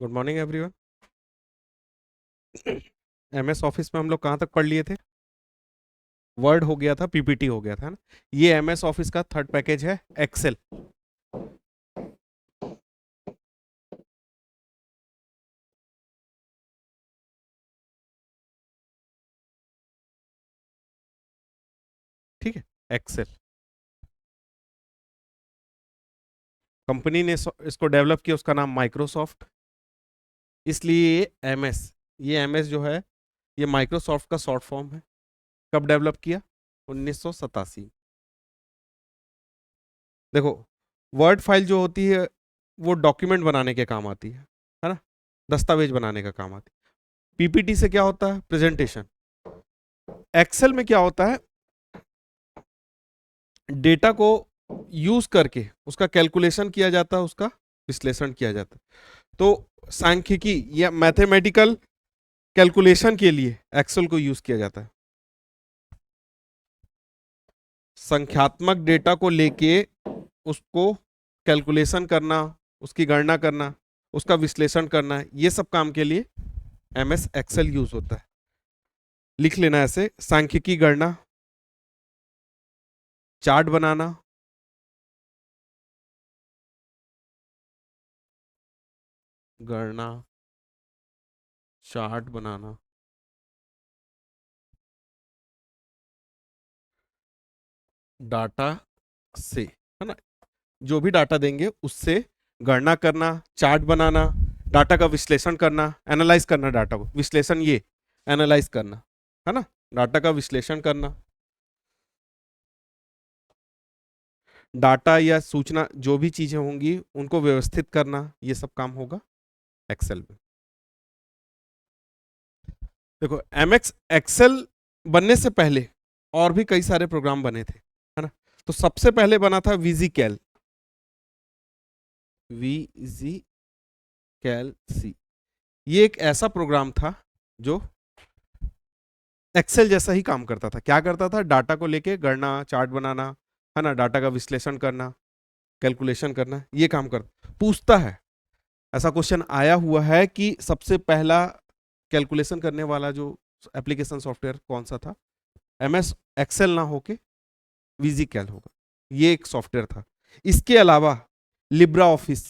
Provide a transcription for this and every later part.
Good morning everyone. MS office में हम लोग कहाँ तक पढ़ लिए थे? वर्ड हो गया था, पीपीटी हो गया था ना। ये एमएस ऑफिस का थर्ड पैकेज है, एक्सेल। ठीक है, एक्सेल। कंपनी ने इसको डेवलप किया, उसका नाम माइक्रोसॉफ्ट। इसलिए ये एमएस, ये एमएस जो है ये माइक्रोसॉफ्ट का शॉर्ट फॉर्म है। कब डेवलप किया? 1987। देखो, वर्ड फाइल जो होती है वो डॉक्यूमेंट बनाने के काम आती है ना, दस्तावेज बनाने का काम आती है। पीपीटी से क्या होता है? प्रेजेंटेशन। एक्सेल में क्या होता है? डेटा को यूज करके उसका कैलकुलेशन किया जाता है, उसका विश्लेषण किया जाता है। तो सांख्यिकी या मैथमेटिकल कैलकुलेशन के लिए एक्सेल को यूज किया जाता है। संख्यात्मक डेटा को लेके उसको कैलकुलेशन करना, उसकी गणना करना, उसका विश्लेषण करना, ये सब काम के लिए एमएस एक्सेल यूज होता है। लिख लेना ऐसे: सांख्यिकी गणना, चार्ट बनाना, गणना, चार्ट बनाना, डाटा से, है ना, जो भी डाटा देंगे उससे गणना करना, चार्ट बनाना, डाटा का विश्लेषण करना, एनालाइज करना, डाटा को विश्लेषण, ये एनालाइज करना, है ना, डाटा का विश्लेषण करना, डाटा या सूचना जो भी चीजें होंगी उनको व्यवस्थित करना, ये सब काम होगा एक्सेल में। देखो, एमएक्स एक्सेल बनने से पहले और भी कई सारे प्रोग्राम बने थे, है ना। तो सबसे पहले बना था वीजी कैल, वीजी कैल सी। ये एक ऐसा प्रोग्राम था जो एक्सेल जैसा ही काम करता था। क्या करता था? डाटा को लेके गणना, चार्ट बनाना, है ना, डाटा का विश्लेषण करना, कैलकुलेशन करना, ये काम कर पूछता है। ऐसा क्वेश्चन आया हुआ है कि सबसे पहला कैलकुलेशन करने वाला जो एप्लीकेशन सॉफ्टवेयर कौन सा था? एमएस एक्सेल ना होके वीजी कैल होगा। ये एक सॉफ्टवेयर था। इसके अलावा लिब्रा ऑफिस,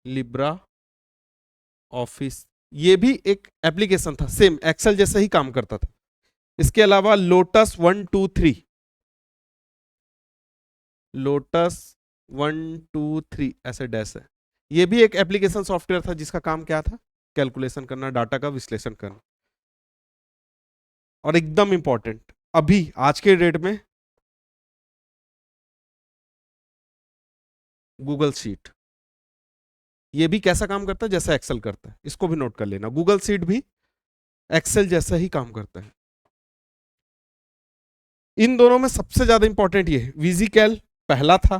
लिब्रा ऑफिस, ये भी एक एप्लीकेशन था, सेम एक्सेल जैसा ही काम करता था। इसके अलावा लोटस 123, लोटस 123 ऐसे डैश है, ये भी एक एप्लीकेशन सॉफ्टवेयर था जिसका काम क्या था? कैलकुलेशन करना, डाटा का विश्लेषण करना। और एकदम इंपॉर्टेंट अभी आज के डेट में, गूगल शीट। ये भी कैसा काम करता है? जैसा एक्सेल करता है। इसको भी नोट कर लेना, गूगल शीट भी एक्सेल जैसा ही काम करता है। इन दोनों में सबसे ज्यादा इंपॉर्टेंट ये है, विजिकैल पहला था,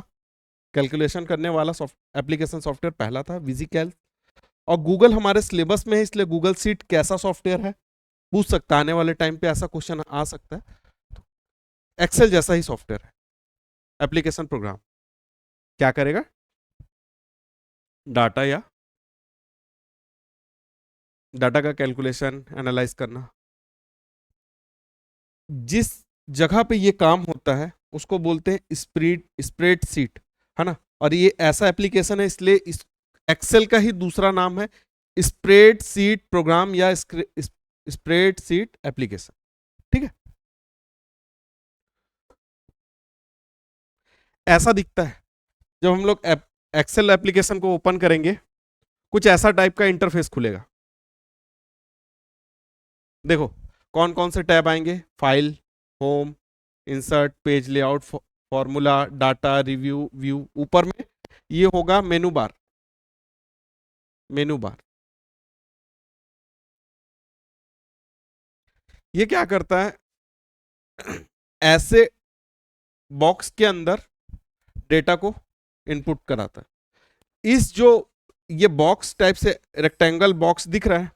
कैलकुलेशन करने वाला एप्लीकेशन सॉफ्टवेयर पहला था विजिकैल। और गूगल हमारे सिलेबस में है, इसलिए गूगल सीट कैसा सॉफ्टवेयर है पूछ सकता है, आने वाले टाइम पे ऐसा क्वेश्चन आ सकता है। एक्सेल जैसा ही सॉफ्टवेयर है, एप्लीकेशन प्रोग्राम। क्या करेगा? डाटा या डाटा का कैलकुलेशन, एनालाइज करना। जिस जगह पे ये काम होता है उसको बोलते हैं स्प्रेड सीट, है ना। और ये ऐसा एप्लीकेशन है, इसलिए इस एक्सेल का ही दूसरा नाम है स्प्रेड सीट प्रोग्राम या स्प्रेड सीट एप्लीकेशन। ठीक है, ऐसा दिखता है जब हम लोग एक्सेल एप्लीकेशन को ओपन करेंगे, कुछ ऐसा टाइप का इंटरफेस खुलेगा। देखो, कौन कौन से टैब आएंगे? File, home, insert, page layout, formula, data, review, view. ऊपर में ये होगा मेनू बार, मेनू बार। ये क्या करता है? ऐसे बॉक्स के अंदर डेटा को इनपुट कराता है। इस जो ये बॉक्स टाइप से रेक्टेंगल बॉक्स दिख रहा है,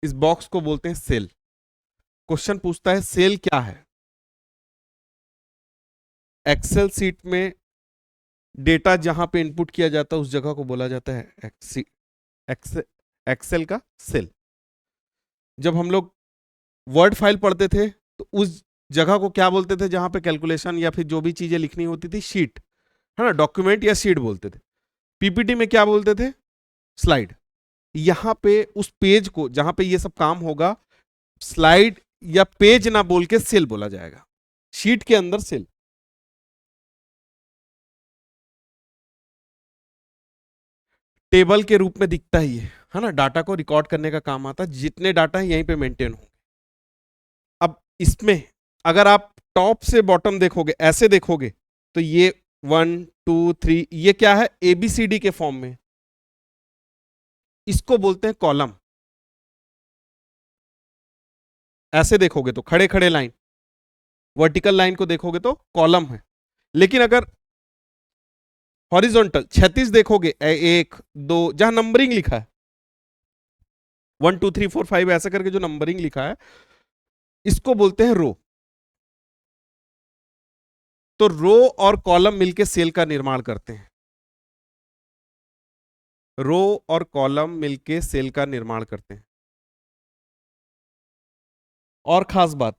इस बॉक्स को बोलते हैं सेल। क्वेश्चन पूछता है सेल क्या है? एक्सेल सीट में डेटा जहां पे इनपुट किया जाता है उस जगह को बोला जाता है एक्सेल का सेल। जब हम लोग वर्ड फाइल पढ़ते थे तो उस जगह को क्या बोलते थे जहां पे कैलकुलेशन या फिर जो भी चीजें लिखनी होती थी, शीट, है ना, डॉक्यूमेंट या शीट बोलते थे। पीपीटी में क्या बोलते थे, स्लाइड। यहां पे उस पेज को जहां पे ये सब काम होगा, स्लाइड या पेज ना बोल के सेल बोला जाएगा, शीट के अंदर सेल। टेबल के रूप में दिखता ही है ना, डाटा को रिकॉर्ड करने का काम आता है, जितने डाटा है यहीं पे मेंटेन हो। अब इसमें अगर आप टॉप से बॉटम देखोगे, ऐसे देखोगे, तो ये 1 2 3 ये क्या है, एबीसीडी के फॉर्म में, इसको बोलते हैं कॉलम। ऐसे देखोगे तो खड़े खड़े लाइन, वर्टिकल लाइन को देखोगे तो कॉलम है। लेकिन अगर हॉरिजॉन्टल क्षैतिज देखोगे, 1 2 जहां नंबरिंग लिखा है, 1 2 3 4 5 ऐसा करके जो नंबरिंग लिखा है, इसको बोलते हैं रो। तो रो और कॉलम मिलके सेल का निर्माण करते हैं, रो और कॉलम मिलके सेल का निर्माण करते हैं। और खास बात,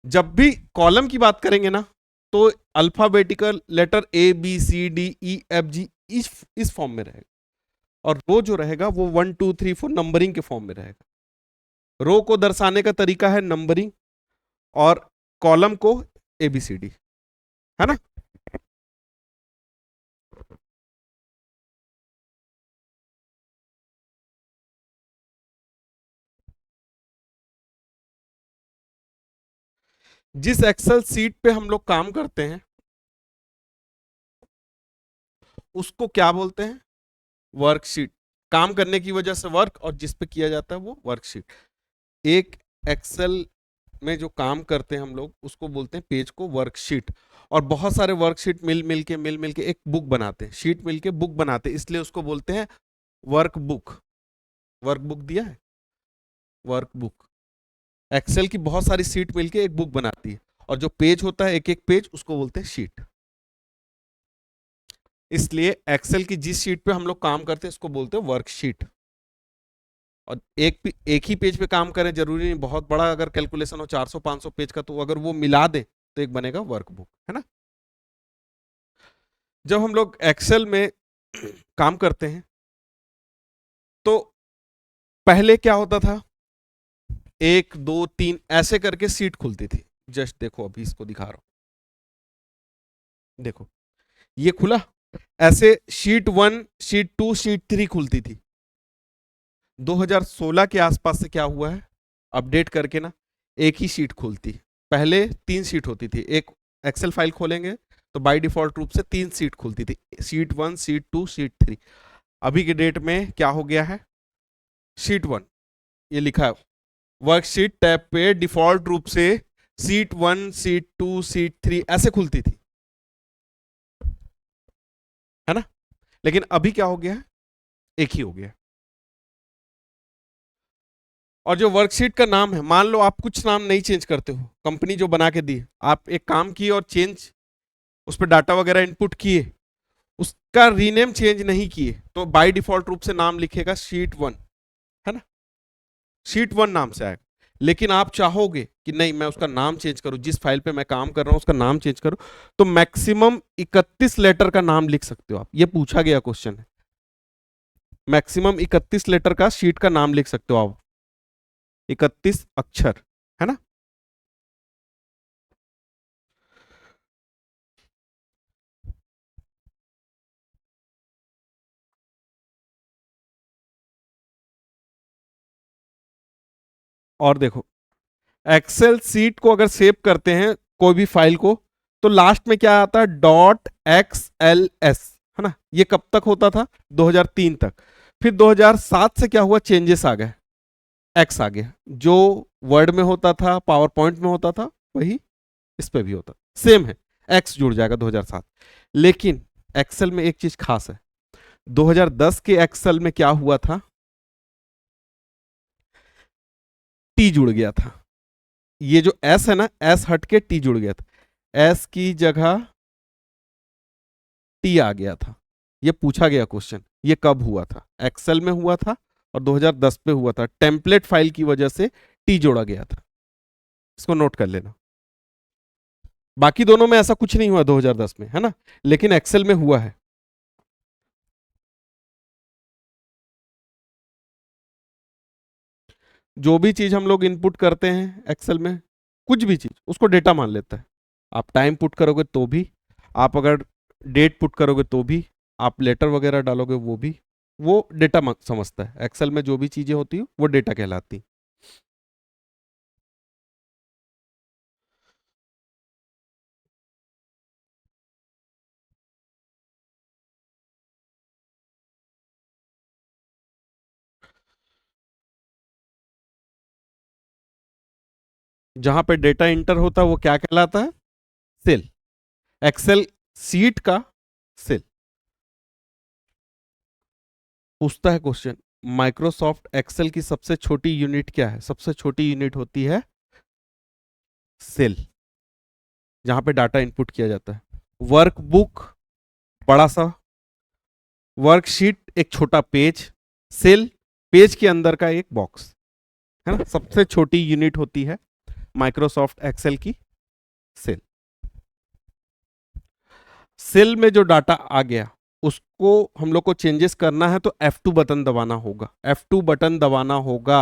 जब भी कॉलम की बात करेंगे ना, तो अल्फाबेटिकल लेटर ABCDEFG इस फॉर्म में रहेगा, और रो जो रहेगा वो 1 2 3 4 नंबरिंग के फॉर्म में रहेगा। रो को दर्शाने का तरीका है नंबरिंग, और कॉलम को ABCD, है ना। जिस एक्सेल सीट पे हम लोग काम करते हैं उसको क्या बोलते हैं, वर्कशीट। काम करने की वजह से वर्क, और जिस पे किया जाता है वो वर्कशीट। एक एक्सेल में जो काम करते हैं हम लोग उसको बोलते हैं पेज को वर्कशीट। और बहुत सारे वर्कशीट मिल मिल के एक बुक बनाते हैं, शीट मिल के बुक बनाते हैं, इसलिए उसको बोलते हैं वर्कबुक। वर्कबुक दिया है, वर्कबुक। एक्सेल की बहुत सारी शीट मिलके एक बुक बनाती है, और जो पेज होता है एक एक पेज उसको बोलते हैं शीट। इसलिए एक्सेल की जिस शीट पे हम लोग काम करते हैं उसको बोलते हैं वर्कशीट। और एक ही पेज पे काम करें जरूरी नहीं, बहुत बड़ा अगर कैलकुलेशन हो 400 500 पेज का, तो अगर वो मिला दे तो एक बनेगा वर्कबुक, है ना। जब हम लोग एक्सेल में काम करते हैं तो पहले क्या होता था, 1 2 3 ऐसे करके सीट खुलती थी। जस्ट देखो, अभी इसको दिखा रहा हूं, देखो ये खुला, ऐसे शीट 1 शीट 2 शीट 3 खुलती थी। 2016 के आसपास से क्या हुआ है, अपडेट करके ना एक ही शीट खुलती। पहले 3 शीट होती थी, एक एक्सेल फाइल खोलेंगे तो बाय डिफॉल्ट रूप से 3 शीट खुलती थी, शीट 1 शीट 2 शीट 3। अभी के डेट में क्या हो गया है, शीट 1, ये लिखा है वर्कशीट टैब पे डिफॉल्ट रूप से शीट 1 शीट 2 शीट 3 ऐसे खुलती थी, है ना। लेकिन अभी क्या हो गया है, एक ही हो गया। और जो वर्कशीट का नाम है, मान लो आप कुछ नाम नहीं चेंज करते हो, कंपनी जो बना के दी, आप एक काम किए और चेंज, उस पर डाटा वगैरह इनपुट किए, उसका रीनेम चेंज नहीं किए, तो बाय डिफॉल्ट रूप से नाम लिखेगा शीट 1, है ना, शीट 1 नाम से आएगा। लेकिन आप चाहोगे कि नहीं मैं उसका नाम चेंज करूं, जिस फाइल पे मैं काम कर रहा हूं उसका नाम चेंज करूं, तो मैक्सिमम 31 लेटर का नाम लिख सकते हो आप, ये पूछा गया क्वेश्चन है। मैक्सिमम 31 लेटर का शीट का नाम लिख सकते हो आप, 31 अक्षर, है ना। और देखो, एक्सेल सीट को अगर सेव करते हैं कोई भी फाइल को, तो लास्ट में क्या आता है, .xls, है ना। ये कब तक होता था, 2003 तक। फिर 2007 से क्या हुआ, चेंजेस आ गए, एक्स आ गया। जो वर्ड में होता था, पावर पॉइंट में होता था, वही इस पे भी होता, सेम है, एक्स जुड़ जाएगा 2007। लेकिन एक्सेल में एक चीज खास है, 2010 के एक्सेल में क्या हुआ था, टी जुड़ गया था। ये जो एस है ना, एस हट के टी जुड़ गया था, एस की जगह टी आ गया था। ये पूछा गया क्वेश्चन, ये कब हुआ था? एक्सेल में हुआ था और 2010 पे हुआ था। टेम्पलेट फाइल की वजह से टी जोड़ा गया था, इसको नोट कर लेना। बाकी दोनों में ऐसा कुछ नहीं हुआ 2010 में, है ना, लेकिन एक्सेल में हुआ है। जो भी चीज हम लोग इनपुट करते हैं एक्सेल में, कुछ भी चीज, उसको डेटा मान लेता है। आप टाइम पुट करोगे तो भी, आप अगर डेट पुट करोगे तो भी, आप लेटर वगैरह डालोगे वो भी, वो डेटा समझता है। एक्सेल में जो भी चीजें होती है वो डेटा कहलाती। जहां पे डेटा इंटर होता है वो क्या कहलाता है? सेल। एक्सेल सीट का सेल। पूछता है क्वेश्चन, माइक्रोसॉफ्ट एक्सेल की सबसे छोटी यूनिट क्या है? सबसे छोटी यूनिट होती है सेल, जहां पे डाटा इनपुट किया जाता है। वर्कबुक बड़ा सा, वर्कशीट एक छोटा पेज, सेल पेज के अंदर का एक बॉक्स, है ना। सबसे छोटी यूनिट होती है माइक्रोसॉफ्ट एक्सेल की सेल। सेल में जो डाटा आ गया उसको हम लोग को चेंजेस करना है तो F2 बटन दबाना होगा। F2 बटन दबाना होगा।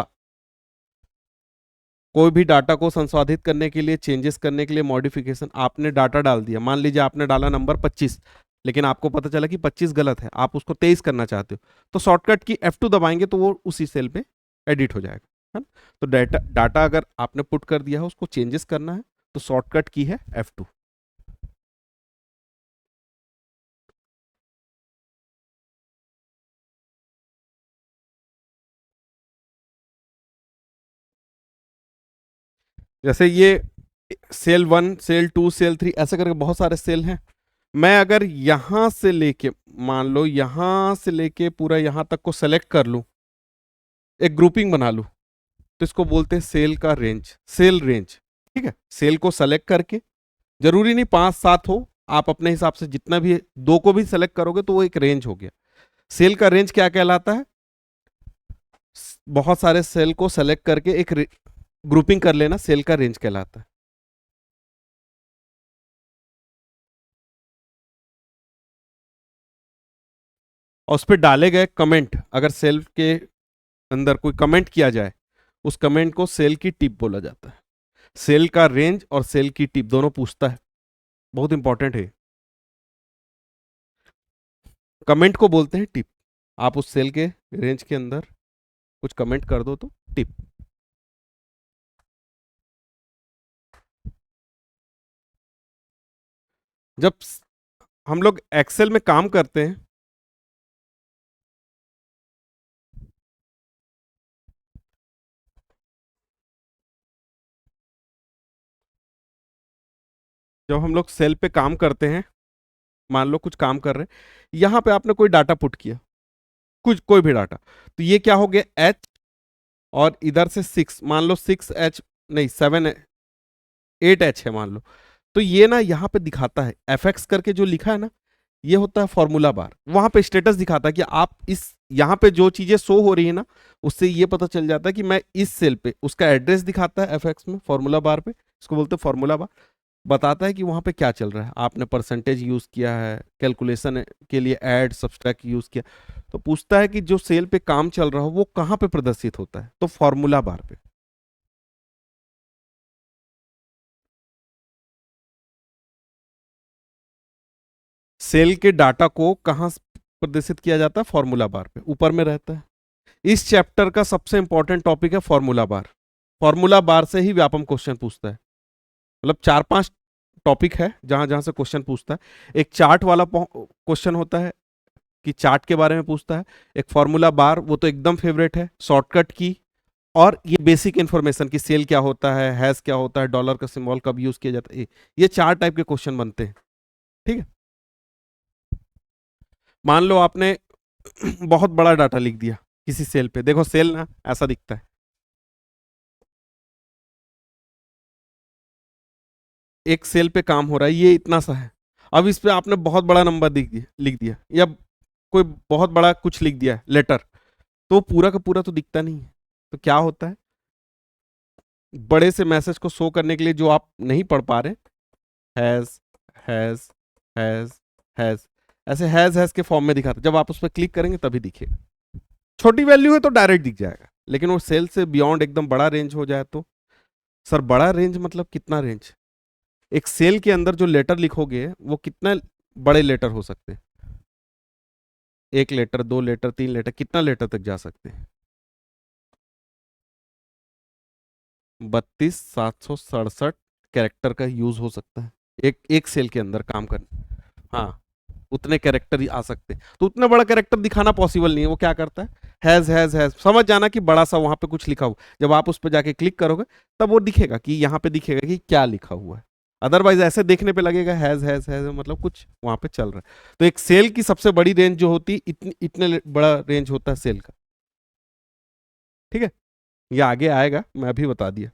कोई भी डाटा को संशोधित करने के लिए, चेंजेस करने के लिए, मॉडिफिकेशन, आपने डाटा डाल दिया, मान लीजिए आपने डाला नंबर 25, लेकिन आपको पता चला कि 25 गलत है, आप उसको 23 करना चाहते हो, तो शॉर्टकट की F2 दबाएंगे तो वो उसी सेल पे एडिट हो जाएगा, है ना। तो डाटा डाटा अगर आपने पुट कर दिया है, उसको चेंजेस करना है तो शॉर्टकट की है F2। जैसे ये सेल 1, सेल 2, सेल 3, ऐसे करके बहुत सारे सेल हैं। मैं अगर यहां से लेके, मान लो यहां से लेके पूरा यहां तक को सेलेक्ट कर लूं, एक ग्रुपिंग बना लूं, तो इसको बोलते हैं सेल का रेंज, सेल रेंज। ठीक है, सेल को सेलेक्ट करके, जरूरी नहीं 5-7 हो, आप अपने हिसाब से जितना भी, दो को भी सेलेक्ट करोगे तो वो एक रेंज हो गया। सेल का रेंज क्या कहलाता है? बहुत सारे सेल को सेलेक्ट करके एक ग्रुपिंग कर लेना, सेल का रेंज कहलाता है। और उस पर डाले गए कमेंट, अगर सेल के अंदर कोई कमेंट किया जाए, उस कमेंट को सेल की टिप बोला जाता है। सेल का रेंज और सेल की टिप दोनों पूछता है, बहुत इंपॉर्टेंट है। कमेंट को बोलते हैं टिप। आप उस सेल के रेंज के अंदर कुछ कमेंट कर दो तो टिप। जब हम लोग एक्सेल में काम करते हैं, जब हम लोग सेल पे काम करते हैं, मान लो कुछ काम कर रहे हैं, यहां पे आपने कोई डाटा पुट किया, कुछ कोई भी डाटा, तो ये क्या हो गया एच, और इधर से 6, मान लो 6H, नहीं 8H है मान लो, तो ये ना यहाँ पे दिखाता है FX करके जो लिखा है ना, ये होता है फॉर्मूला बार। वहां पे स्टेटस दिखाता है कि आप इस, यहाँ पे जो चीजें शो हो रही है ना, उससे ये पता चल जाता है कि मैं इस सेल पे, उसका एड्रेस दिखाता है FX में फॉर्मूला बार पे, इसको बोलते हैं फॉर्मूला बार। बताता है कि वहां पे क्या चल रहा है, आपने परसेंटेज यूज किया है, कैलकुलेशन के लिए ऐड सब्सट्रैक्ट यूज किया, तो पूछता है कि जो सेल पे काम चल रहा हो वो कहां पे प्रदर्शित होता है, तो फॉर्मूला बार पे। सेल के डाटा को कहां प्रदर्शित किया जाता है? फॉर्मूला बार पे, ऊपर में रहता है। इस चैप्टर का सबसे इंपॉर्टेंट टॉपिक है फॉर्मूला बार। फॉर्मूला बार से ही व्यापम क्वेश्चन पूछता है, मतलब 4-5 टॉपिक है जहां जहां से क्वेश्चन पूछता है। एक चार्ट वाला क्वेश्चन होता है कि चार्ट के बारे में पूछता है। एक फॉर्मूला बार, वो तो एकदम फेवरेट है, शॉर्टकट की, और ये बेसिक इंफॉर्मेशन कि सेल क्या होता है, हैश क्या होता है, डॉलर का सिंबल कब यूज किया जाता है, ये 4 टाइप के क्वेश्चन बनते हैं। ठीक है, मान लो आपने बहुत बड़ा डाटा लिख दिया किसी सेल पे, देखो सेल ना ऐसा दिखता है, एक सेल पे काम हो रहा है, ये इतना सा है, अब इस पे आपने बहुत बड़ा नंबर लिख दिया या कोई बहुत बड़ा कुछ लिख दिया लेटर, तो पूरा का पूरा तो दिखता नहीं है। तो क्या होता है, बड़े से मैसेज को शो करने के लिए जो आप नहीं पढ़ पा रहे, हैज हैज हैज हैज, ऐसे हैज के फॉर्म में दिखाता है। जब आप उस पर क्लिक करेंगे तभी दिखेगा। छोटी वैल्यू है तो डायरेक्ट दिख जाएगा, लेकिन वो सेल से बियॉन्ड एकदम बड़ा रेंज हो जाए तो, सर बड़ा रेंज मतलब कितना रेंज? एक सेल के अंदर जो लेटर लिखोगे वो कितना बड़े लेटर हो सकते हैं? 1 लेटर, 2 लेटर, 3 लेटर, कितना लेटर तक जा सकते हैं? 32,767 कैरेक्टर का यूज हो सकता है एक एक सेल के अंदर काम करने। हाँ, उतने कैरेक्टर ही आ सकते हैं, तो उतना बड़ा कैरेक्टर दिखाना पॉसिबल नहीं है। वो क्या करता है, हैज समझ जाना कि बड़ा सा वहां पे कुछ लिखा हुआ, जब आप उस पर जाके क्लिक करोगे तब वो दिखेगा कि यहाँ पे दिखेगा कि क्या लिखा हुआ है। अदरवाइज ऐसे देखने पे लगेगा हैज मतलब कुछ वहां पे चल रहा है। तो एक सेल की सबसे बड़ी रेंज जो होती है, इतने बड़ा रेंज होता है सेल का। ठीक है, ये आगे आएगा, मैं अभी बता दिया।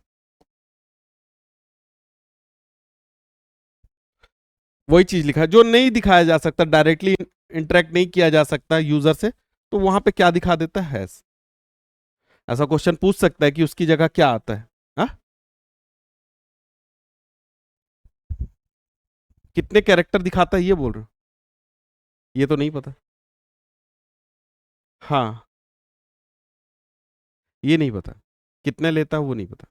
वही चीज लिखा है जो नहीं दिखाया जा सकता, डायरेक्टली इंटरेक्ट नहीं किया जा सकता यूजर से, तो वहां पे क्या दिखा देता है, हैज। ऐसा क्वेश्चन पूछ सकता है कि उसकी जगह क्या आता है। हा? कितने कैरेक्टर दिखाता है ये बोल रहे हो? ये तो नहीं पता। हाँ, ये नहीं पता कितने लेता है, वो नहीं पता।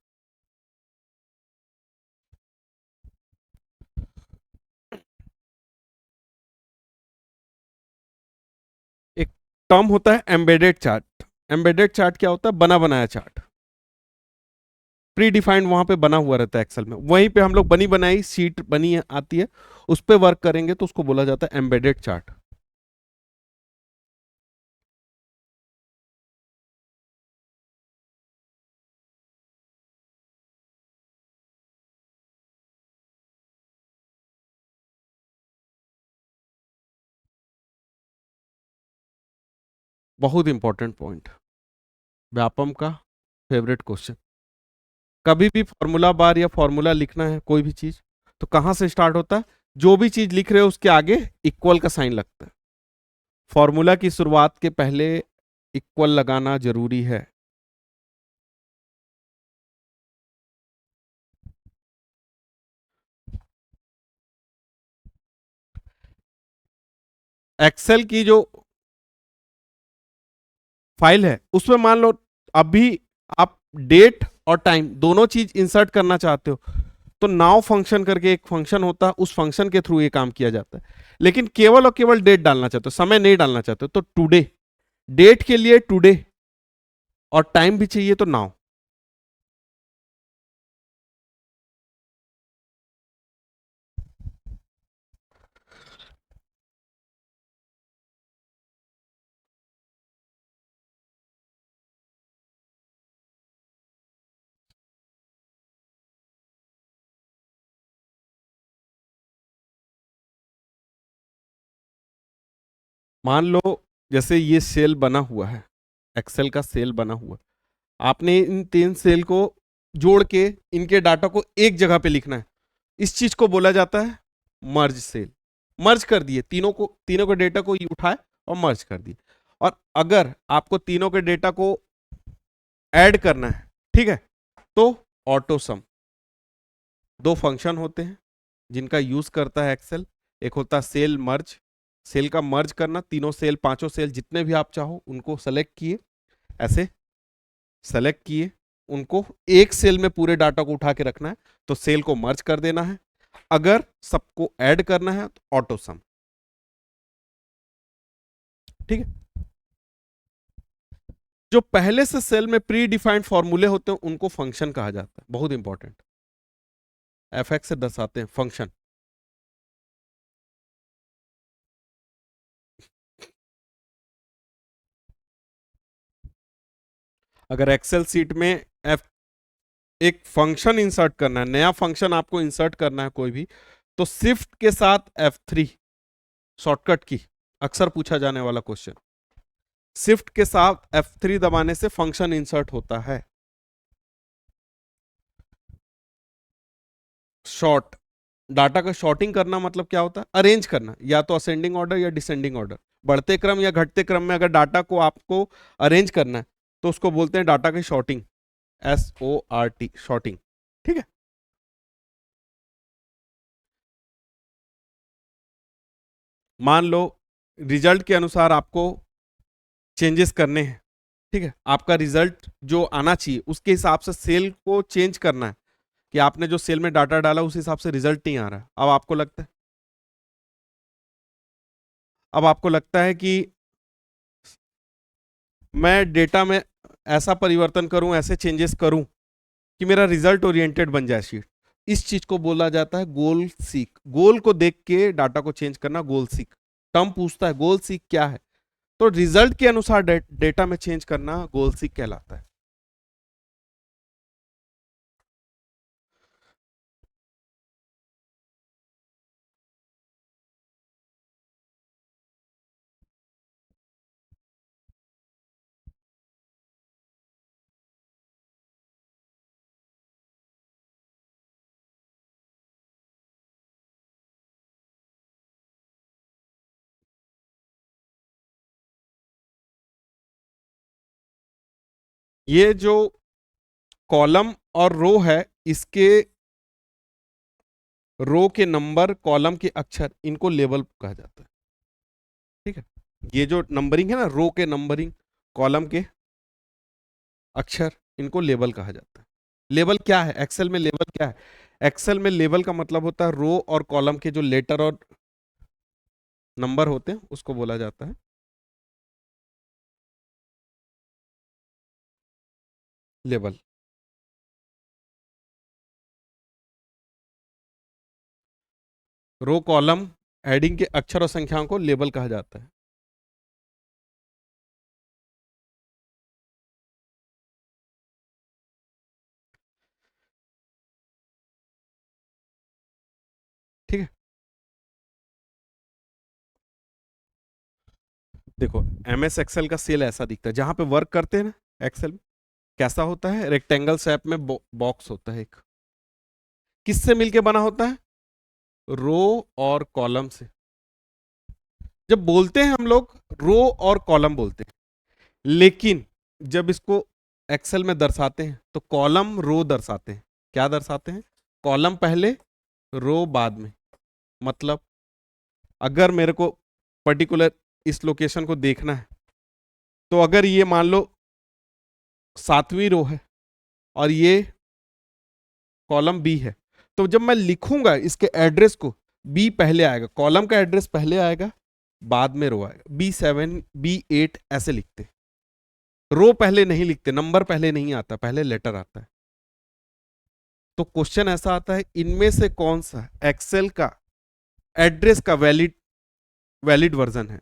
एक टर्म होता है एम्बेडेड चार्ट। एम्बेडेड चार्ट क्या होता है, बना बनाया चार्ट, प्री डिफाइंड वहां पे बना हुआ रहता है एक्सेल में। वहीं पे हम लोग बनी बनाई शीट बनी है, आती है, उस पर वर्क करेंगे तो उसको बोला जाता है एम्बेडेड चार्ट। बहुत इंपॉर्टेंट पॉइंट, व्यापम का फेवरेट क्वेश्चन। कभी भी फॉर्मूला बार या फॉर्मूला लिखना है कोई भी चीज, तो कहां से स्टार्ट होता है, जो भी चीज लिख रहे हो उसके आगे इक्वल का साइन लगता है। फॉर्मूला की शुरुआत के पहले इक्वल लगाना जरूरी है। एक्सेल की जो फाइल है उसमें मान लो अभी आप डेट और टाइम दोनों चीज इंसर्ट करना चाहते हो, तो नाउ फंक्शन करके एक फंक्शन होता है, उस फंक्शन के थ्रू ये काम किया जाता है। लेकिन केवल और केवल डेट डालना चाहते हो, समय नहीं डालना चाहते हो, तो टुडे, डेट के लिए टुडे, और टाइम भी चाहिए तो नाउ। मान लो जैसे ये सेल बना हुआ है, एक्सेल का सेल बना हुआ, आपने इन 3 सेल को जोड़ के इनके डाटा को एक जगह पे लिखना है, इस चीज को बोला जाता है मर्ज सेल। मर्ज कर दिए तीनों के डेटा को उठाए और मर्ज कर दिए। और अगर आपको तीनों के डेटा को ऐड करना है, ठीक है, तो ऑटो सम। दो फंक्शन होते हैं जिनका यूज करता है एक्सेल। एक होता है सेल मर्ज, सेल का मर्ज करना, तीनों सेल, पांचों सेल जितने भी आप चाहो उनको सेलेक्ट किए, ऐसे सेलेक्ट किए, उनको एक सेल में पूरे डाटा को उठा के रखना है, तो सेल को मर्ज कर देना है। अगर सबको ऐड करना है तो ऑटो सम। ठीक है, जो पहले से सेल में प्री डिफाइंड फॉर्मूले होते हैं उनको फंक्शन कहा जाता है, बहुत इंपॉर्टेंट। एफ से दर्शाते हैं फंक्शन। अगर एक्सेल सीट में एफ एक फंक्शन इंसर्ट करना है, नया फंक्शन आपको इंसर्ट करना है कोई भी, तो शिफ्ट के साथ F3 शॉर्टकट की, अक्सर पूछा जाने वाला क्वेश्चन। शिफ्ट के साथ F3 दबाने से फंक्शन इंसर्ट होता है। शॉर्ट डाटा का शॉर्टिंग करना मतलब क्या होता है? अरेंज करना, या तो असेंडिंग ऑर्डर या डिसेंडिंग ऑर्डर, बढ़ते क्रम या घटते क्रम में अगर डाटा को आपको अरेंज करना है तो उसको बोलते हैं डाटा की शॉर्टिंग, SORT, शॉर्टिंग। ठीक है। मान लो रिजल्ट के अनुसार आपको चेंजेस करने हैं, ठीक है, आपका रिजल्ट जो आना चाहिए उसके हिसाब से सेल को चेंज करना है, कि आपने जो सेल में डाटा डाला उस हिसाब से रिजल्ट नहीं आ रहा। अब आपको लगता है कि मैं डेटा में ऐसा परिवर्तन करूं, ऐसे चेंजेस करूं कि मेरा रिजल्ट ओरिएंटेड बन जाए शीट। इस चीज को बोला जाता है गोल सीक। गोल को देख के डाटा को चेंज करना गोल सीक। टर्म पूछता है गोल सीक क्या है, तो रिजल्ट के अनुसार डेटा में चेंज करना गोल सीक कहलाता है। ये जो कॉलम और रो है, इसके रो के नंबर, कॉलम के अक्षर, इनको लेबल कहा जाता है। ठीक है। ये जो नंबरिंग है ना, रो के नंबरिंग, कॉलम के अक्षर, इनको लेबल कहा जाता है। लेबल क्या है एक्सेल में? लेबल क्या है एक्सेल में? लेबल का मतलब होता है रो और कॉलम के जो लेटर और नंबर होते हैं उसको बोला जाता है लेबल। रो कॉलम हेडिंग के अक्षर और संख्याओं को लेबल कहा जाता है। ठीक है। देखो MS एक्सेल का सेल ऐसा दिखता है, जहां पे वर्क करते हैं ना एक्सेल में, कैसा होता है? रेक्टेंगल शेप में बॉक्स होता है एक। किससे मिलके बना होता है? रो और कॉलम से। जब बोलते हैं हम लोग रो और कॉलम बोलते हैं, लेकिन जब इसको एक्सेल में दर्शाते हैं तो कॉलम रो दर्शाते हैं। क्या दर्शाते हैं? कॉलम पहले, रो बाद में। मतलब अगर मेरे को पर्टिकुलर इस लोकेशन को देखना है, तो अगर ये मान लो 7वीं रो है और ये कॉलम B है, तो जब मैं लिखूंगा इसके एड्रेस को, B पहले आएगा, कॉलम का एड्रेस पहले आएगा, बाद में रो आएगा। B7, B8 ऐसे लिखते। रो पहले नहीं लिखते, नंबर पहले नहीं आता, पहले लेटर आता है। तो क्वेश्चन ऐसा आता है, इनमें से कौन सा एक्सेल का एड्रेस का वैलिड वैलिड वर्जन है?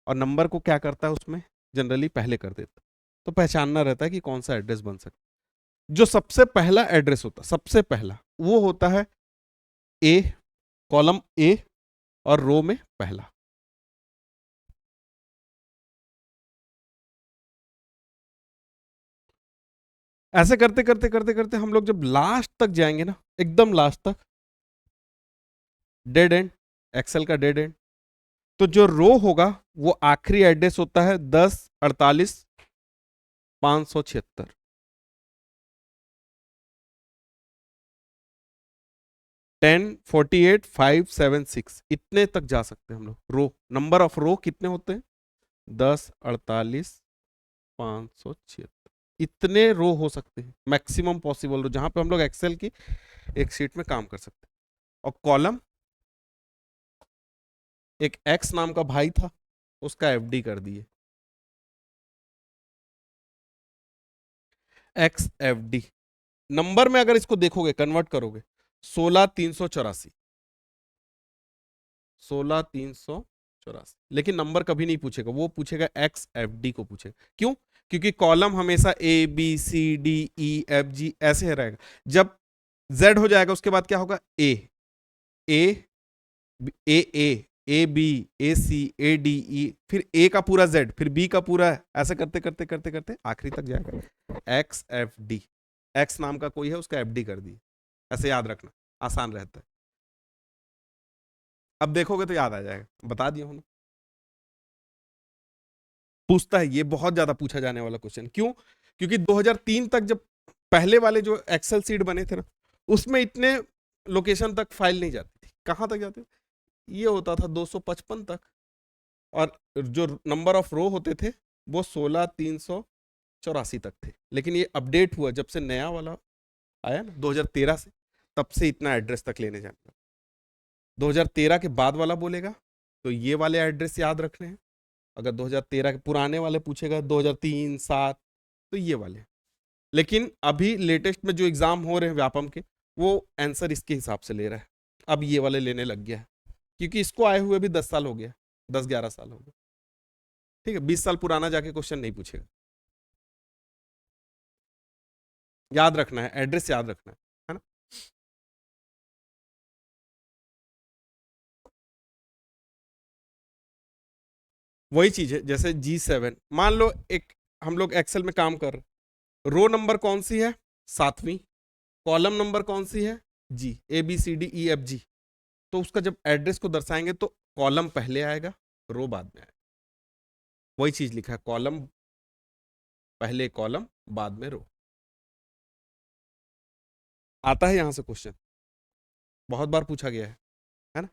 और नंबर को क्या करता है उसमें, जनरली पहले कर देता। तो पहचानना रहता है कि कौन सा एड्रेस बन सकता है। जो सबसे पहला एड्रेस होता है, सबसे पहला, वो होता है ए, कॉलम ए और रो में पहला। ऐसे करते करते करते करते हम लोग जब लास्ट तक जाएंगे ना, एकदम लास्ट तक, डेड एंड, एक्सेल का डेड एंड, तो जो रो होगा वो आखिरी एड्रेस होता है 1048,576। 1048,576 इतने तक जा सकते हैं हम लोग। रो, नंबर ऑफ रो कितने होते हैं? 1048,576। इतने रो हो सकते हैं, मैक्सिमम पॉसिबल रो, जहां पे हम लोग एक्सेल की एक शीट में काम कर सकते हैं। और कॉलम, एक एक्स नाम का भाई था, उसका FD कर दिए, XFD। नंबर में अगर इसको देखोगे, कन्वर्ट करोगे, 16,384, 16,384। लेकिन नंबर कभी नहीं पूछेगा, वो पूछेगा XFD को पूछेगा। क्यों? क्योंकि कॉलम हमेशा ABCDEFG ऐसे रहेगा। जब Z हो जाएगा उसके बाद क्या होगा? A A A A B A C A D E, फिर A का पूरा Z, फिर B का पूरा, ऐसे करते करते करते करते आखिरी तक जाएगा XFD। X नाम का कोई है, उसका FD कर दी। ऐसे याद रखना, आसान रहता है। अब देखोगे तो याद आ जाएगा, बता दिया हूं। पूछता है, ये बहुत ज्यादा पूछा जाने वाला क्वेश्चन। क्यों? क्योंकि 2003 तक जब पहले वाले जो एक्सेल सीट बने थे ना, उसमें इतने लोकेशन तक फाइल नहीं जाती थी। कहां तक जाती थी? ये होता था 255 तक, और जो नंबर ऑफ रो होते थे वो 16,384 तक थे। लेकिन ये अपडेट हुआ जब से नया वाला आया ना 2013 से, तब से इतना एड्रेस तक लेने जाने लगा। 2013 के बाद वाला बोलेगा तो ये वाले एड्रेस याद रखने हैं। अगर 2013 के पुराने वाले पूछेगा 2003 7, तो ये वाले। लेकिन अभी लेटेस्ट में जो एग्जाम हो रहे हैं व्यापम के, वो आंसर इसके हिसाब से ले रहा है। अब ये वाले लेने लग गया है, क्योंकि इसको आए हुए भी 10 साल हो गया, 10-11 साल हो गए। ठीक है, 20 साल पुराना जाके क्वेश्चन नहीं पूछेगा। याद रखना है, एड्रेस याद रखना है ना। वही चीज है, जैसे G7 मान लो, एक हम लोग एक्सेल में काम कर रहे, रो नंबर कौन सी है? 7वीं। कॉलम नंबर कौन सी है? G, ABCDEFG। तो उसका जब एड्रेस को दर्शाएंगे तो कॉलम पहले आएगा, रो बाद में आएगा। वही चीज लिखा है, कॉलम पहले, कॉलम बाद में रो। आता है यहां से क्वेश्चन, बहुत बार पूछा गया है ना।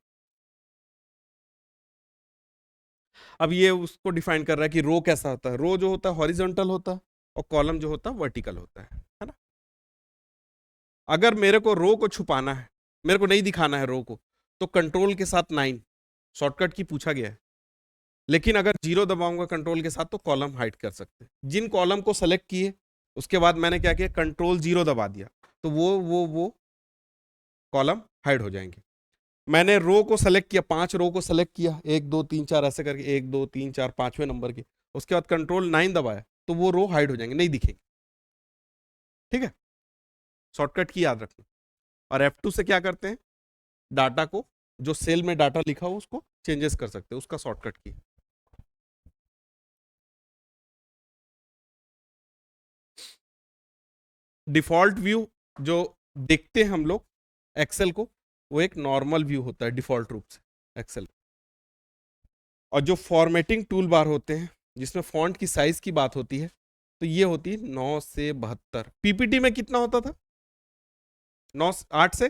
अब ये उसको डिफाइन कर रहा है कि रो कैसा होता है। रो जो होता है हॉरिजॉन्टल होता है, और कॉलम जो होता है वर्टिकल होता है ना। अगर मेरे को रो को छुपाना है, मेरे को नहीं दिखाना है रो को, तो कंट्रोल के साथ 9 शॉर्टकट की पूछा गया है। लेकिन अगर 0 दबाऊंगा कंट्रोल के साथ तो कॉलम हाइड कर सकते हैं। जिन कॉलम को सेलेक्ट किए उसके बाद मैंने क्या किया, कंट्रोल 0 दबा दिया, तो वो कॉलम हाइड हो जाएंगे। मैंने रो को सेलेक्ट किया, 5 रो को सेलेक्ट किया, 1 2 3 4 ऐसे करके, 1 2 3 4 5वें नंबर के, उसके बाद कंट्रोल 9 दबाया, तो वो रो हाइड हो जाएंगे, नहीं दिखेंगे। ठीक है, शॉर्टकट की याद रखना। और F2 से क्या करते हैं, डाटा को, जो सेल में डाटा लिखा हो उसको चेंजेस कर सकते हैं, उसका शॉर्टकट की। डिफॉल्ट व्यू जो देखते हैं हम लोग एक्सेल को, वो एक नॉर्मल व्यू होता है डिफॉल्ट रूप से एक्सेल। और जो फॉर्मेटिंग टूल बार होते हैं, जिसमें फॉन्ट की साइज की बात होती है, तो ये होती है 9 से 72। पीपीटी में कितना होता था? 8 से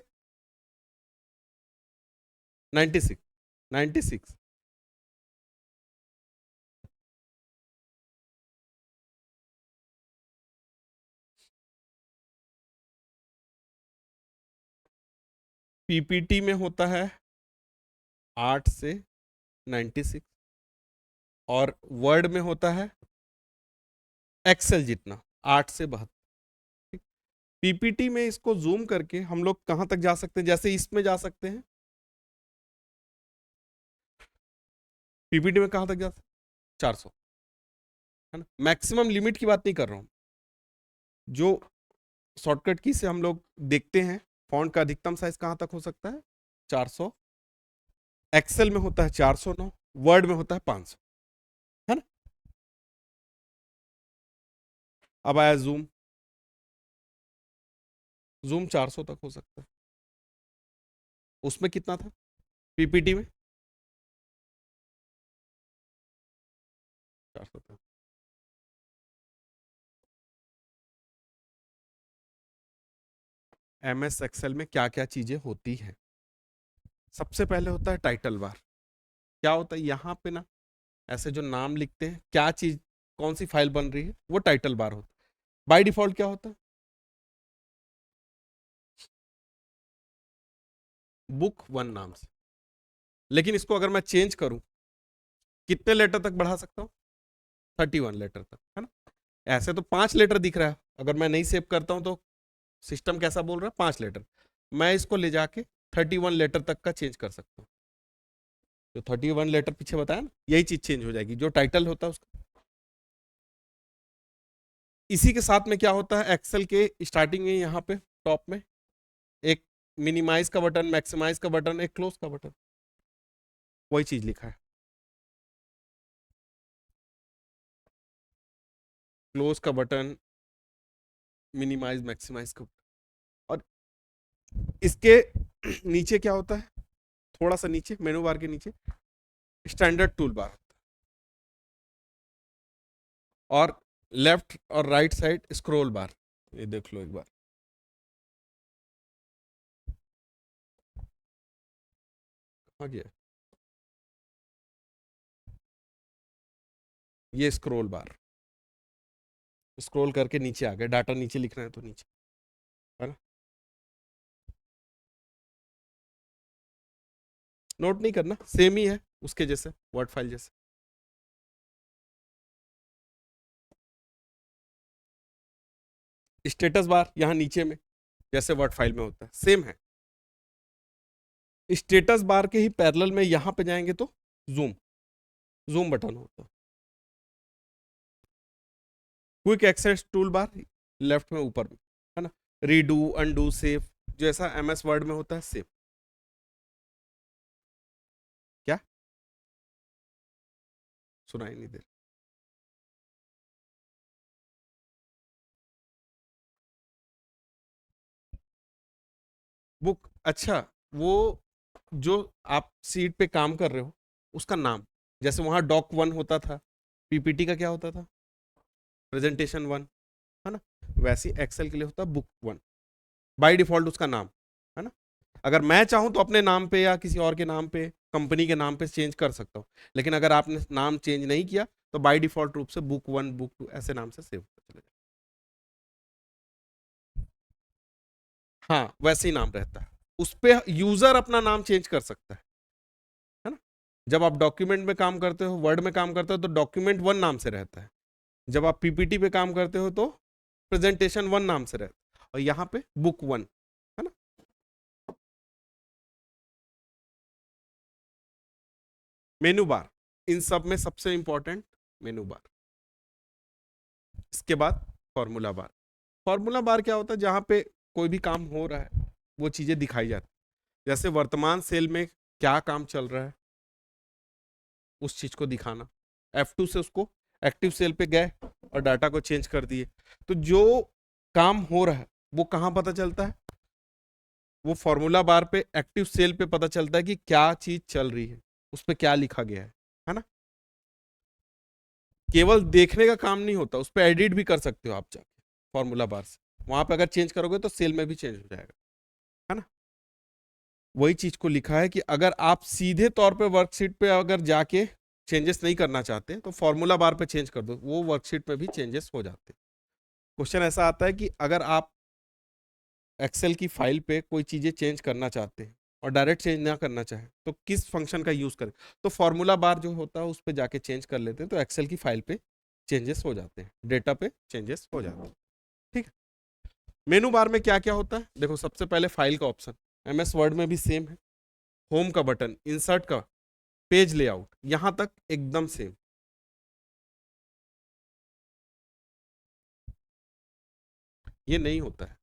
96। 96। पीपीटी में होता है 8 से 96, और वर्ड में होता है एक्सेल जितना 8 से 72। पीपीटी में इसको जूम करके हम लोग कहां तक जा सकते हैं, जैसे इसमें जा सकते हैं। पीपीटी में कहां तक जा सकते हैं? 400, है ना। मैक्सिमम लिमिट की बात नहीं कर रहा हूं, जो शॉर्टकट की से हम लोग देखते हैं फॉन्ट का अधिकतम साइज कहां तक हो सकता है, 400। एक्सेल में होता है 409, वर्ड में होता है 500, है ना। अब आया जूम, जूम 400 तक हो सकता है। उसमें कितना था पीपीटी में? 400 था। MS एक्सेल में क्या क्या चीजें होती हैं? सबसे पहले होता है टाइटल बार। क्या होता है यहाँ पे ना, ऐसे जो नाम लिखते हैं, क्या चीज, कौन सी फाइल बन रही है, वो टाइटल बार होता है। बाय डिफॉल्ट क्या होता है? बुक 1 नाम से। लेकिन इसको अगर मैं चेंज करूं, कितने लेटर तक बढ़ा सकता हूं? 31 लेटर तक, है ना। ऐसे तो 5 लेटर दिख रहा है, अगर मैं नहीं सेव करता हूं तो सिस्टम कैसा बोल रहा है, 5 लेटर। मैं इसको ले जाके 31 लेटर तक का चेंज कर सकता हूँ। जो 31 लेटर पीछे बताया ना, यही चीज चेंज हो जाएगी, जो टाइटल होता है उसका। इसी के साथ में क्या होता है, एक्सेल के स्टार्टिंग में यहाँ पे टॉप में एक मिनिमाइज का बटन, मैक्सिमाइज का बटन, एक क्लोज का बटन, वही चीज लिखा है। क्लोज का बटन, मिनिमाइज, मैक्सिमाइज का बटन। और इसके नीचे क्या होता है, थोड़ा सा नीचे, मेनू बार के नीचे स्टैंडर्ड टूल बार, और लेफ्ट और राइट साइड स्क्रॉल बार। ये देख लो एक बार, कहाँ गया ये स्क्रॉल बार, स्क्रॉल करके नीचे आ गए, डाटा नीचे लिखना है तो नीचे, है ना। नोट नहीं करना, सेम ही है उसके जैसे, वर्ड फाइल जैसे। स्टेटस बार यहाँ नीचे में जैसे वर्ड फाइल में होता है, सेम है। स्टेटस बार के ही पैरेलल में यहां पे जाएंगे तो जूम, जूम बटन होता है। Quick access toolbar left में ऊपर में, है ना। रीडू, अनडू, सेव, जैसा एमएस वर्ड में होता है सेम। क्या सुनाई नहीं दे रहा? बुक, अच्छा, वो जो आप सीट पे काम कर रहे हो उसका नाम, जैसे वहां डॉक वन होता था, पीपीटी का क्या होता था, प्रेजेंटेशन वन, है ना। वैसे एक्सेल के लिए होता है बुक वन, बाय डिफॉल्ट उसका नाम, है ना। अगर मैं चाहूं तो अपने नाम पे या किसी और के नाम पे, कंपनी के नाम पे चेंज कर सकता हूं, लेकिन अगर आपने नाम चेंज नहीं किया तो बाय डिफॉल्ट रूप से बुक वन, बुक टू ऐसे नाम से सेव होता चलेगा। हाँ, वैसे ही नाम रहता है, उस पे यूजर अपना नाम चेंज कर सकता है ना। जब आप डॉक्यूमेंट में काम करते हो, वर्ड में काम करते हो तो डॉक्यूमेंट वन नाम से रहता है, जब आप पीपीटी पे काम करते हो तो प्रेजेंटेशन वन नाम से रहता है, और यहाँ पे बुक वन, है ना। मेनू बार, इन सब में सबसे इंपॉर्टेंट मेनू बार। इसके बाद फॉर्मूला बार। फॉर्मूला बार क्या होता है, जहां पे कोई भी काम हो रहा है वो चीजें दिखाई जाती, जैसे वर्तमान सेल में क्या काम चल रहा है उस चीज को दिखाना। F2 से उसको एक्टिव सेल पे गए और डाटा को चेंज कर दिए, तो जो काम हो रहा है वो कहाँ पता चलता है, वो फॉर्मूला बार पे एक्टिव सेल पे पता चलता है कि क्या चीज चल रही है, उस पर क्या लिखा गया है ना। केवल देखने का काम नहीं होता, उस पर एडिट भी कर सकते हो आप जाके फॉर्मूला बार से, वहां पे अगर चेंज करोगे तो सेल में भी चेंज हो जाएगा, है ना। वही चीज को लिखा है कि अगर आप सीधे तौर पे वर्कशीट पे अगर जाके चेंजेस नहीं करना चाहते तो फॉर्मूला बार पे चेंज कर दो, वो वर्कशीट पे भी चेंजेस हो जाते हैं। क्वेश्चन ऐसा आता है कि अगर आप एक्सेल की फाइल पे कोई चीजें चेंज करना चाहते हैं और डायरेक्ट चेंज ना करना चाहें तो किस फंक्शन का यूज करें, तो फॉर्मूला बार जो होता है उस पर जाके चेंज कर लेते हैं, तो एक्सेल की फाइल पे चेंजेस हो जाते हैं, डेटा पे चेंजेस हो जाते हैं। ठीक है। मेनू बार में क्या क्या होता है, देखो सबसे पहले फाइल का ऑप्शन, एमएस वर्ड में भी सेम है। होम का बटन, इंसर्ट का, पेज लेआउट, यहां तक एकदम सेम। ये नहीं होता है,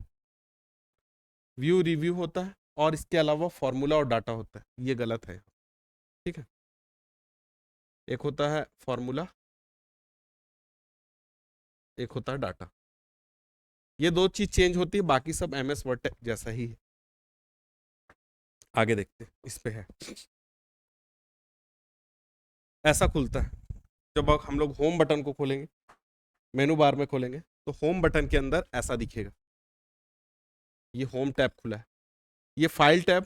व्यू रिव्यू होता है, और इसके अलावा फॉर्मूला और डाटा होता है, ये गलत है। ठीक है, एक होता है फॉर्मूला, एक होता है डाटा, ये दो चीज चेंज होती है, बाकी सब एमएस वर्ड जैसा ही है। आगे देखते हैं, इस पे है, ऐसा खुलता है। जब हम लोग होम बटन को खोलेंगे, मेनू बार में खोलेंगे तो होम बटन के अंदर ऐसा दिखेगा, ये होम टैब खुला है, ये file tab,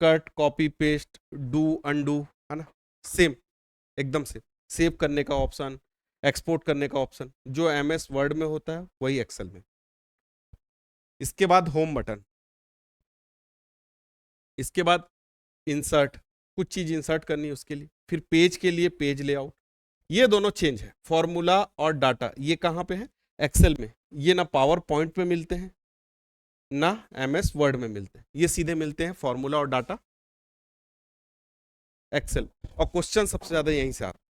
cut, copy, paste, do, undo, है ना, सेम, एकदम से सेव करने का ऑप्शन, एक्सपोर्ट करने का ऑप्शन, जो एमएस वर्ड में होता है वही एक्सेल में। इसके बाद होम बटन, इसके बाद इंसर्ट, कुछ चीज इंसर्ट करनी है उसके लिए, फिर पेज के लिए पेज लेआउट, ये दोनों चेंज है। फॉर्मूला और डाटा ये कहाँ पे है, एक्सेल में, ये ना पावर पॉइंट में मिलते हैं ना एमएस वर्ड में मिलते हैं, ये सीधे मिलते हैं फॉर्मूला और डाटा एक्सेल। और क्वेश्चन सबसे ज्यादा यहीं से आता है,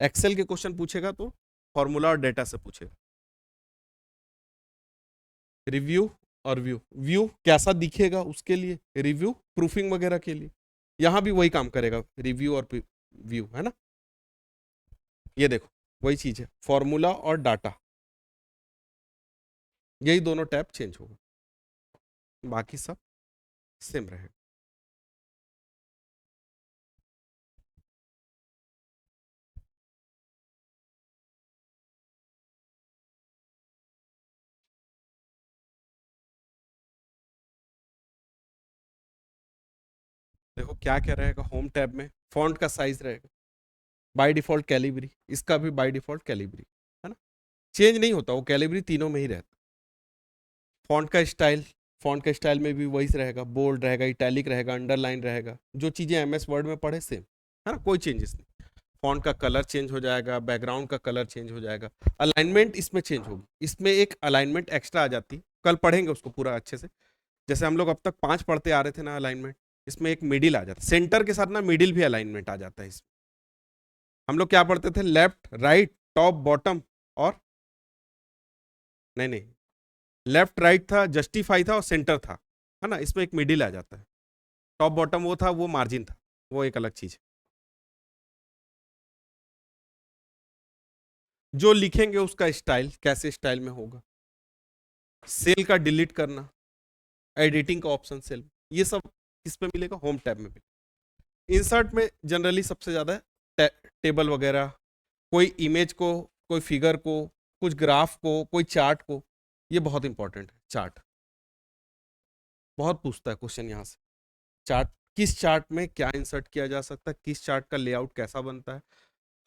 एक्सेल के क्वेश्चन पूछेगा तो फॉर्मूला और डेटा से पूछेगा। रिव्यू और व्यू, व्यू कैसा दिखेगा उसके लिए, रिव्यू प्रूफिंग वगैरह के लिए, यहां भी वही काम करेगा, रिव्यू और व्यू, है ना। ये देखो वही चीज है, फॉर्मूला और डाटा, यही दोनों टैब चेंज होगा, बाकी सब सेम रहेगा। देखो क्या क्या रहेगा होम टैब में, फॉन्ट का साइज रहेगा बाय डिफॉल्ट कैलिब्री, इसका भी बाय डिफॉल्ट कैलिब्री है ना, चेंज नहीं होता, वो कैलिब्री तीनों में ही रहता। फॉन्ट का स्टाइल, फॉन्ट के स्टाइल में भी वही रहेगा, बोल्ड रहेगा, इटैलिक रहेगा, अंडरलाइन रहेगा, जो चीज़ें एमएस वर्ड में पढ़े सेम है ना, कोई चेंजेस नहीं। फॉन्ट का कलर चेंज हो जाएगा, बैकग्राउंड का कलर चेंज हो जाएगा, अलाइनमेंट इसमें चेंज होगी, इसमें एक अलाइनमेंट एक्स्ट्रा आ जाती है, कल पढ़ेंगे उसको पूरा अच्छे से। जैसे हम लोग अब तक 5 पढ़ते आ रहे थे ना अलाइनमेंट, इसमें एक मिडिल आ जाता है, सेंटर के साथ ना मिडिल भी अलाइनमेंट आ जाता है इसमें। हम लोग क्या पढ़ते थे, लेफ्ट राइट टॉप बॉटम, और नहीं नहीं, लेफ्ट राइट था, जस्टिफाई था और सेंटर था, है ना, इसमें एक मिडिल आ जाता है। टॉप बॉटम वो था, वो मार्जिन था, वो एक अलग चीज है। जो लिखेंगे उसका स्टाइल कैसे स्टाइल में होगा, सेल का डिलीट करना, एडिटिंग का ऑप्शन सेल, ये सब किस पे मिलेगा, होम टैब में मिलेगा। इंसर्ट में जनरली सबसे ज्यादा टेबल वगैरह, कोई इमेज को, कोई फिगर को, कुछ ग्राफ को, कोई चार्ट को, ये बहुत इंपॉर्टेंट है। चार्ट बहुत पूछता है क्वेश्चन यहाँ से, चार्ट किस चार्ट में क्या इंसर्ट किया जा सकता है, किस चार्ट का लेआउट कैसा बनता है,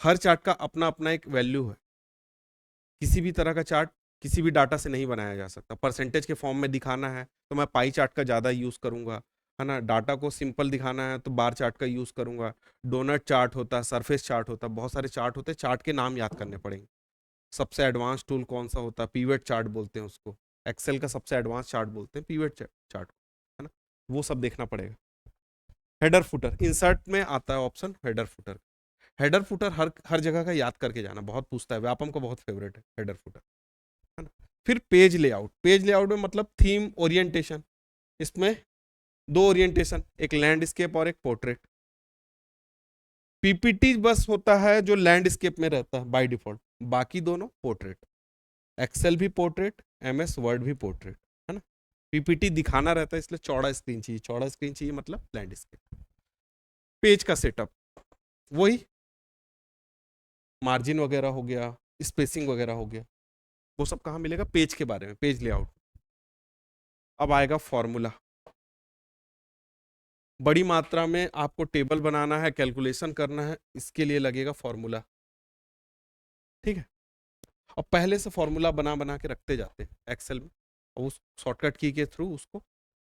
हर चार्ट का अपना अपना एक वैल्यू है। किसी भी तरह का चार्ट किसी भी डाटा से नहीं बनाया जा सकता, परसेंटेज के फॉर्म में दिखाना है तो मैं पाई चार्ट का ज़्यादा यूज़ करूंगा, है ना, डाटा को सिंपल दिखाना है तो बार चार्ट का यूज़ करूंगा, डोनट चार्ट होता है, सरफेस चार्ट होता है, बहुत सारे चार्ट होते हैं, चार्ट के नाम याद करने पड़ेंगे। सबसे एडवांस टूल कौन सा होता है, पीवेट चार्ट बोलते हैं उसको, एक्सेल का सबसे एडवांस चार्ट बोलते हैं पीवेट चार्ट, है ना, वो सब देखना पड़ेगा। हेडर फुटर, इंसर्ट में आता है option header footer. Header footer हर हर जगह का याद करके जाना, बहुत पूछता है, व्यापम का बहुत फेवरेट है हेडर फुटर, है ना। फिर पेज लेआउट, पेज लेआउट में मतलब थीम ओरिएंटेशन, इसमें दो ओरिएंटेशन, एक लैंडस्केप और एक पोर्ट्रेट। पीपीटी बस होता है जो लैंडस्केप में रहता है बाय डिफॉल्ट, बाकी दोनों पोर्ट्रेट, एक्सेल भी पोर्ट्रेट, एमएस वर्ड भी पोर्ट्रेट, है ना। पीपीटी दिखाना रहता है इसलिए चौड़ा स्क्रीन चाहिए, चौड़ा स्क्रीन चाहिए मतलब लैंडस्केप। पेज का सेटअप वही, मार्जिन वगैरह हो गया, स्पेसिंग वगैरह हो गया, वो सब कहाँ मिलेगा, पेज के बारे में, पेज लेआउट। अब आएगा फॉर्मूला, बड़ी मात्रा में आपको टेबल बनाना है, कैलकुलेशन करना है, इसके लिए लगेगा फॉर्मूला, ठीक है। और पहले से फॉर्मूला बना बना के रखते जाते हैं एक्सेल में, और उस शॉर्टकट की के थ्रू उसको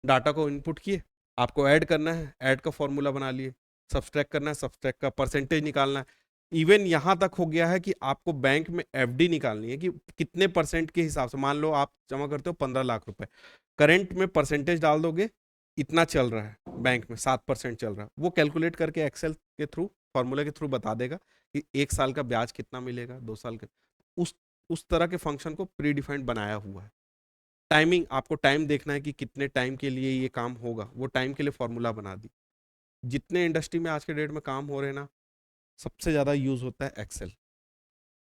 डाटा को इनपुट किए, आपको ऐड करना है, ऐड का फॉर्मूला बना लिए, सब्सट्रैक्ट करना है, सब्सट्रैक्ट का परसेंटेज निकालना है। इवन यहाँ तक हो गया है कि आपको बैंक में एफडी निकालनी है कि कितने परसेंट के हिसाब से, मान लो आप जमा करते हो 15 लाख रुपए, करेंट में परसेंटेज डाल दोगे, इतना चल रहा है बैंक में, 7% चल रहा है, वो कैलकुलेट करके एक्सेल के थ्रू, फॉर्मूले के थ्रू बता देगा कि 1 साल का ब्याज कितना मिलेगा, 2 साल का, उस उस तरह के फंक्शन को प्री डिफाइंड बनाया हुआ है। टाइमिंग, आपको टाइम देखना है कि कितने टाइम के लिए ये काम होगा, वो टाइम के लिए फॉर्मूला बना दी। जितने इंडस्ट्री में आज के डेट में काम हो रहे हैं ना, सबसे ज़्यादा यूज़ होता है एक्सेल,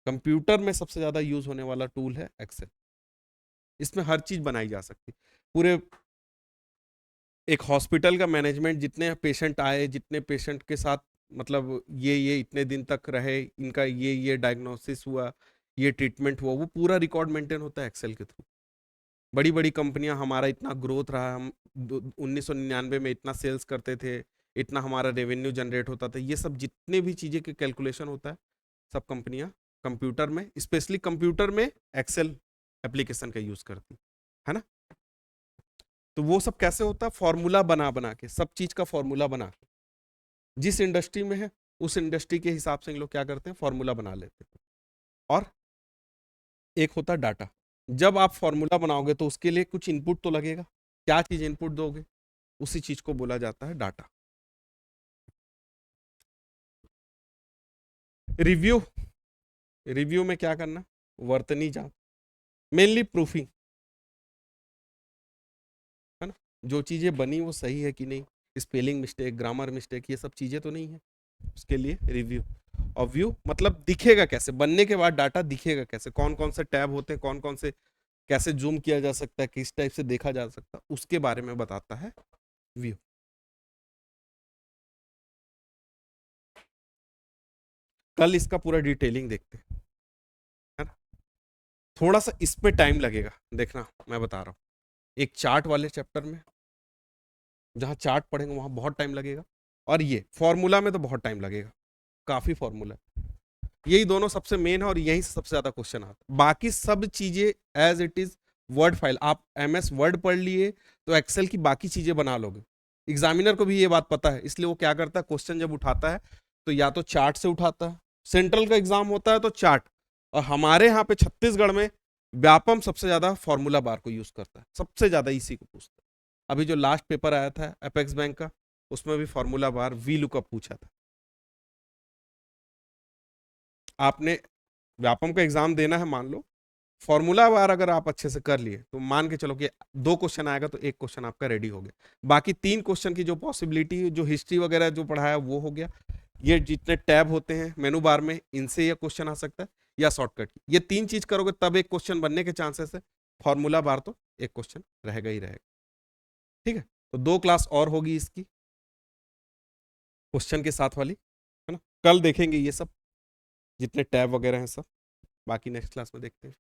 कंप्यूटर में सबसे ज़्यादा यूज़ होने वाला टूल है एक्सेल, इसमें हर चीज़ बनाई जा सकती है। पूरे एक हॉस्पिटल का मैनेजमेंट, जितने पेशेंट आए, जितने पेशेंट के साथ मतलब ये इतने दिन तक रहे, इनका ये डायग्नोसिस हुआ, ये ट्रीटमेंट हुआ, वो पूरा रिकॉर्ड मेंटेन होता है एक्सेल के थ्रू। बड़ी बड़ी कंपनियां, हमारा इतना ग्रोथ रहा, हम 1999 में इतना सेल्स करते थे, इतना हमारा रेवेन्यू जनरेट होता था, ये सब जितने भी चीज़ें के कैलकुलेशन होता है, सब कंपनियां कंप्यूटर में, स्पेशली कंप्यूटर में एक्सेल एप्लीकेशन का यूज़ करती है ना। तो वो सब कैसे होता है, फॉर्मूला बना बना के, सब चीज़ का फॉर्मूला बना के, जिस इंडस्ट्री में है उस इंडस्ट्री के हिसाब से इन लोग क्या करते हैं, फॉर्मूला बना लेते हैं। और एक होता है डाटा, जब आप फॉर्मूला बनाओगे तो उसके लिए कुछ इनपुट तो लगेगा, क्या चीज़ इनपुट दोगे, उसी चीज को बोला जाता है डाटा। रिव्यू, रिव्यू में क्या करना, वर्तनी जांच, मेनली प्रूफिंग, है ना, जो चीजें बनी वो सही है कि नहीं, स्पेलिंग मिस्टेक, ग्रामर मिस्टेक, ये सब चीजें तो नहीं है, उसके लिए रिव्यू। और व्यू मतलब दिखेगा कैसे, बनने के बाद डाटा दिखेगा कैसे, कौन कौन से टैब होते हैं, कौन कौन से, कैसे जूम किया जा सकता है, किस टाइप से देखा जा सकता है, उसके बारे में बताता है व्यू। कल इसका पूरा डिटेलिंग देखते हैं, है ना। थोड़ा सा इस पे टाइम लगेगा, देखना मैं बता रहा हूँ, एक चार्ट वाले चैप्टर में जहाँ चार्ट पढ़ेंगे वहाँ बहुत टाइम लगेगा, और ये फॉर्मूला में तो बहुत टाइम लगेगा, काफी फॉर्मूला। यही दोनों सबसे मेन है और यहीं से सबसे ज्यादा क्वेश्चन आता है। बाकी सब चीजें as it is word file, आप एमएस वर्ड पढ़ लिए तो एक्सेल की बाकी चीजें बना लोगे। एग्जामिनर को भी ये बात पता है, इसलिए वो क्या करता है, क्वेश्चन जब उठाता है तो या तो चार्ट से उठाता है, सेंट्रल का एग्जाम होता है तो चार्ट, और हमारे यहाँ पे छत्तीसगढ़ में व्यापम सबसे ज्यादा फॉर्मूला बार को यूज करता है, सबसे ज्यादा इसी को पूछता है। अभी जो लास्ट पेपर आया था अपेक्स बैंक का, उसमें भी फॉर्मूला बार वी लुकअप पूछा था। आपने व्यापम का एग्जाम देना है, मान लो फॉर्मूला बार अगर आप अच्छे से कर लिए तो मान के चलो कि 2 क्वेश्चन आएगा तो 1 क्वेश्चन आपका रेडी हो गया। बाकी 3 क्वेश्चन की जो पॉसिबिलिटी, जो हिस्ट्री वगैरह जो पढ़ाया वो हो गया। ये जितने टैब होते हैं मेनू बार में, इनसे ये क्वेश्चन आ सकता है, या शॉर्टकट, ये 3 चीज करोगे तब 1 क्वेश्चन बनने के चांसेस है। फॉर्मूला बार तो 1 क्वेश्चन रहेगा ही रहेगा। ठीक है, तो 2 क्लास और होगी इसकी क्वेश्चन के साथ वाली, है ना। कल देखेंगे ये सब जितने टैब वगैरह हैं सब, बाकी नेक्स्ट क्लास में देखते हैं।